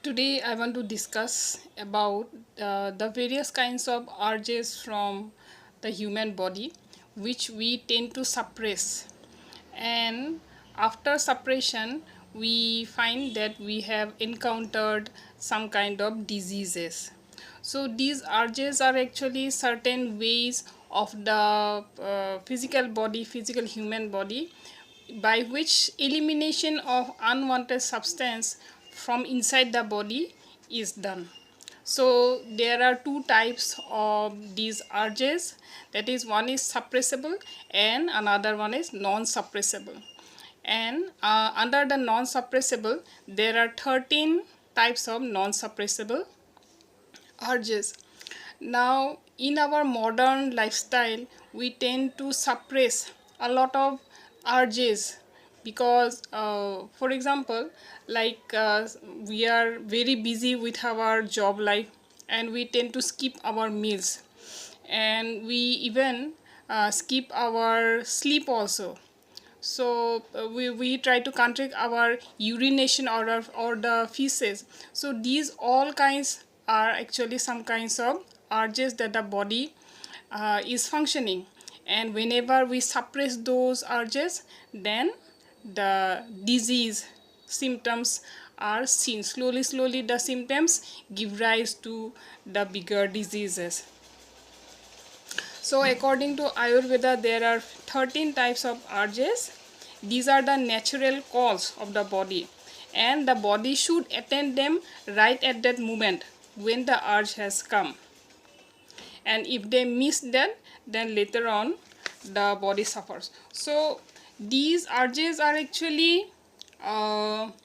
Today I want to discuss about the various kinds of urges from the human body which we tend to suppress, and after suppression we find that we have encountered some kind of diseases. So these urges are actually certain ways of the physical human body by which elimination of unwanted substance from inside the body is done. So there are two types of these urges, that is, one is suppressible and another one is non-suppressible. And under the non-suppressible there are 13 types of non-suppressible urges. Now in our modern lifestyle we tend to suppress a lot of urges because for example, like we are very busy with our job life and we tend to skip our meals, and we even skip our sleep also. So we try to contract our urination or the feces. So these all kinds are actually some kinds of urges that the body is functioning, and whenever we suppress those urges, then the disease symptoms are seen. Slowly the symptoms give rise to the bigger diseases. So according to Ayurveda, there are 13 types of urges. These are the natural cause of the body, and the body should attend them right at that moment when the urge has come. And if they miss that, then later on the body suffers. So these urges are actually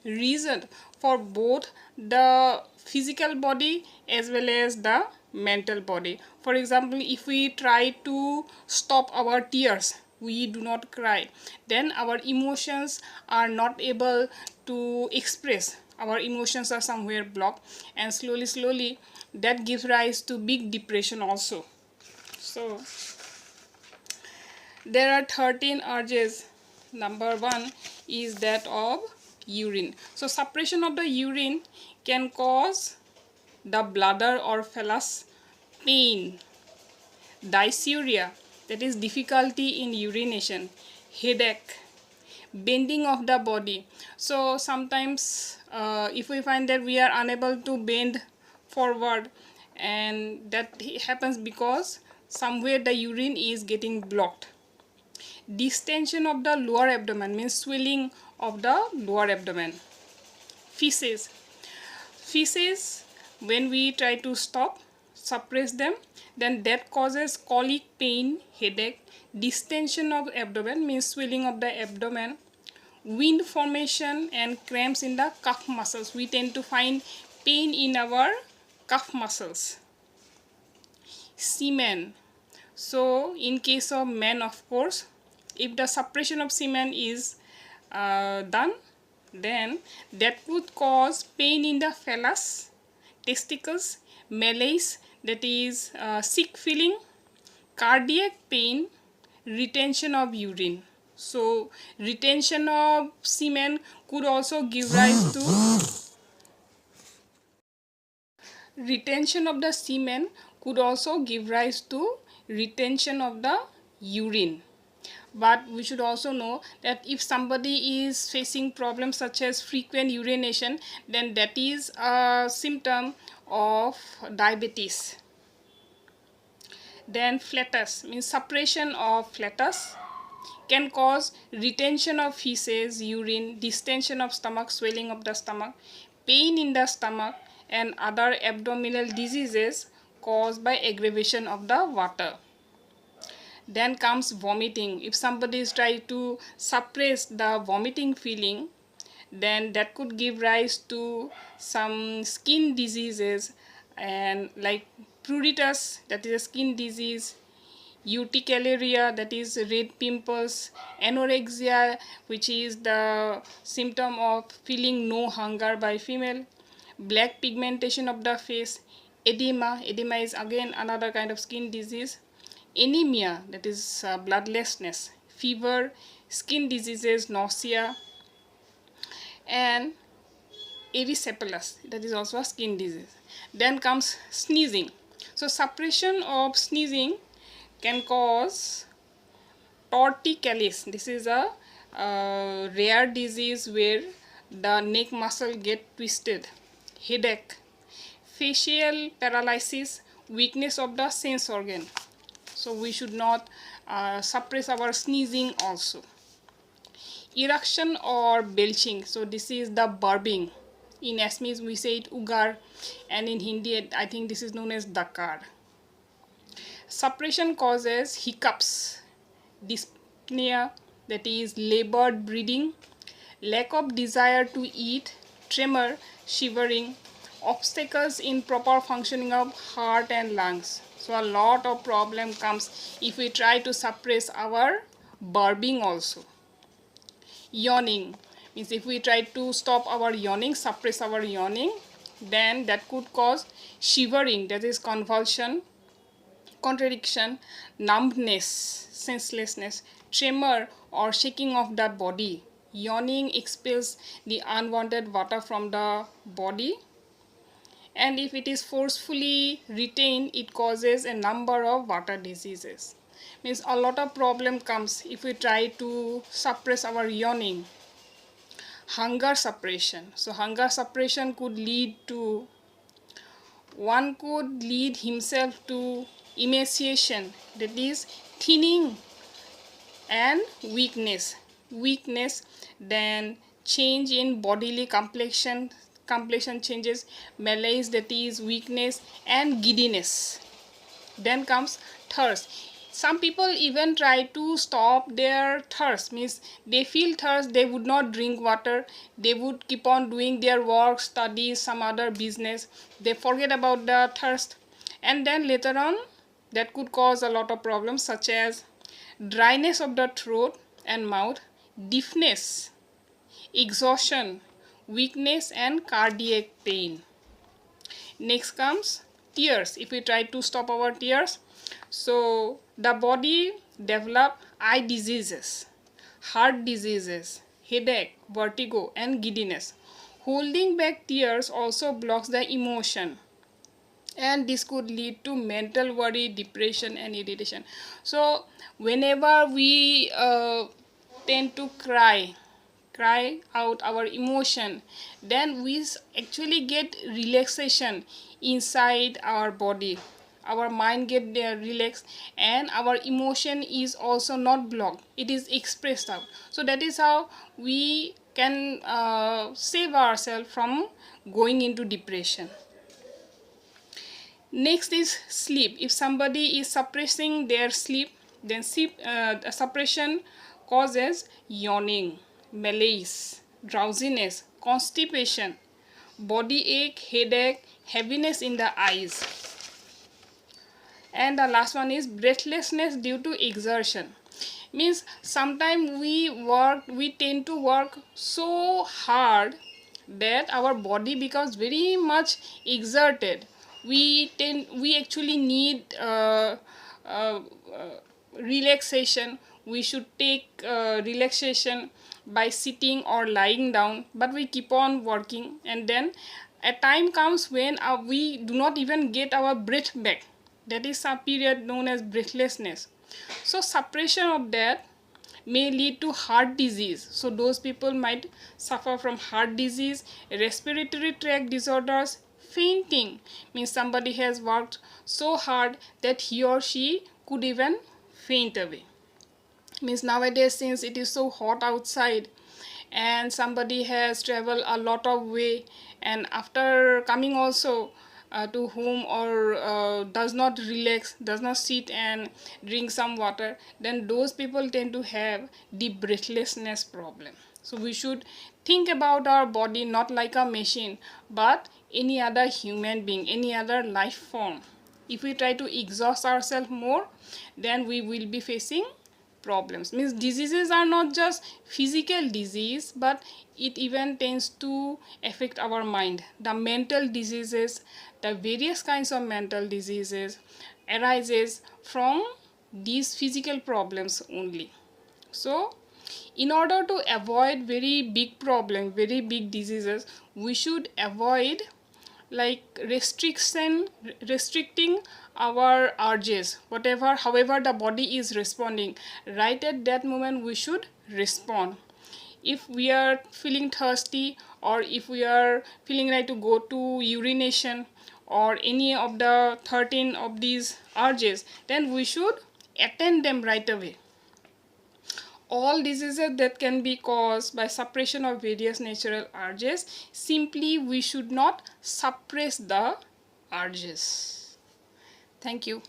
reason for both the physical body as well as the mental body. For example, if we try to stop our tears, we do not cry, then our emotions are not able to express. Our emotions are somewhere blocked, and slowly that gives rise to big depression also. So there are 13 urges. Number one is that of urine. So suppression of the urine can cause the bladder or phallus pain, dysuria, that is difficulty in urination, headache, bending of the body. So sometimes if we find that we are unable to bend forward, and that happens because somewhere the urine is getting blocked. Distension of the lower abdomen means swelling of the lower abdomen. Feces, when we try to stop, suppress them, then that causes colic, pain, headache. Distension of abdomen means swelling of the abdomen. Wind formation and cramps in the calf muscles. We tend to find pain in our calf muscles. Semen. So in case of men, of course, if the suppression of semen is done, then that would cause pain in the phallus, testicles, malaise, that is sick feeling, cardiac pain, retention of urine. So retention of semen could also give rise to retention of the semen could also give rise to retention of the urine. But we should also know that if somebody is facing problems such as frequent urination, then that is a symptom of diabetes. Then flatus means suppression of flatus can cause retention of feces, urine, distension of stomach, swelling of the stomach, pain in the stomach, and other abdominal diseases caused by aggravation of the water. Then comes vomiting. If somebody is trying to suppress the vomiting feeling, then that could give rise to some skin diseases, and like pruritus, that is a skin disease, urticaria, that is red pimples, anorexia, which is the symptom of feeling no hunger by female, black pigmentation of the face, edema is again another kind of skin disease, anemia, that is bloodlessness, fever, skin diseases, nausea, and erysipelas, that is also a skin disease. Then comes sneezing. So suppression of sneezing can cause torticollis. This is a rare disease where the neck muscle get twisted, headache, facial paralysis, weakness of the sense organ. So we should not suppress our sneezing also. Eruction or belching. So this is the burping. In Assamese we say it ugar, and in Hindi I think this is known as dakar. Suppression causes hiccups, dyspnea, that is labored breathing, lack of desire to eat, tremor, shivering, obstacles in proper functioning of heart and lungs. So a lot of problem comes if we try to suppress our burping also. Yawning means if we try to stop our yawning, suppress our yawning, then that could cause shivering, that is convulsion, contraction, numbness, senselessness, tremor or shaking of the body. Yawning expels the unwanted water from the body, and if it is forcefully retained, it causes a number of water diseases. Means a lot of problem comes if we try to suppress our yawning. Hunger suppression. So hunger suppression could lead to, one could lead himself to emaciation, that is thinning, and weakness, then change in bodily complexion changes, malaise, that is weakness, and giddiness. Then comes thirst. Some people even try to stop their thirst, means they feel thirst, they would not drink water, they would keep on doing their work, studies, some other business, they forget about the thirst, and then later on that could cause a lot of problems such as dryness of the throat and mouth, deafness, exhaustion, weakness, and cardiac pain. Next comes tears. If we try to stop our tears, so the body develop eye diseases, heart diseases, headache, vertigo, and giddiness. Holding back tears also blocks the emotion, and this could lead to mental worry, depression, and irritation. So whenever we tend to cry out our emotion, then we actually get relaxation inside our body, our mind get relaxed, and our emotion is also not blocked, it is expressed out. So that is how we can save ourselves from going into depression. Next is sleep. If somebody is suppressing their sleep, then sleep suppression causes yawning, malaise, drowsiness, constipation, body ache, headache, heaviness in the eyes. And the last one is breathlessness due to exertion. Means sometimes we tend to work so hard that our body becomes very much exerted. We actually need relaxation. We should take relaxation by sitting or lying down, but we keep on working, and then a time comes when we do not even get our breath back. That is a period known as breathlessness. So suppression of that may lead to heart disease. So those people might suffer from heart disease, respiratory tract disorders, fainting. Means somebody has worked so hard that he or she could even faint away. Means nowadays, since it is so hot outside and somebody has traveled a lot of way, and after coming also to home, or does not relax, does not sit and drink some water, then those people tend to have the breathlessness problem. So we should think about our body not like a machine, but any other human being, any other life form. If we try to exhaust ourselves more, then we will be facing problems. Means diseases are not just physical disease, but it even tends to affect our mind. The mental diseases, the various kinds of mental diseases arises from these physical problems only. So In order to avoid very big problem, very big diseases, we should avoid like restricting our urges, whatever, however the body is responding. Right at that moment we should respond. If we are feeling thirsty, or if we are feeling like to go to urination, or any of the 13 of these urges, then we should attend them right away. All diseases that can be caused by suppression of various natural urges, simply we should not suppress the urges. Thank you.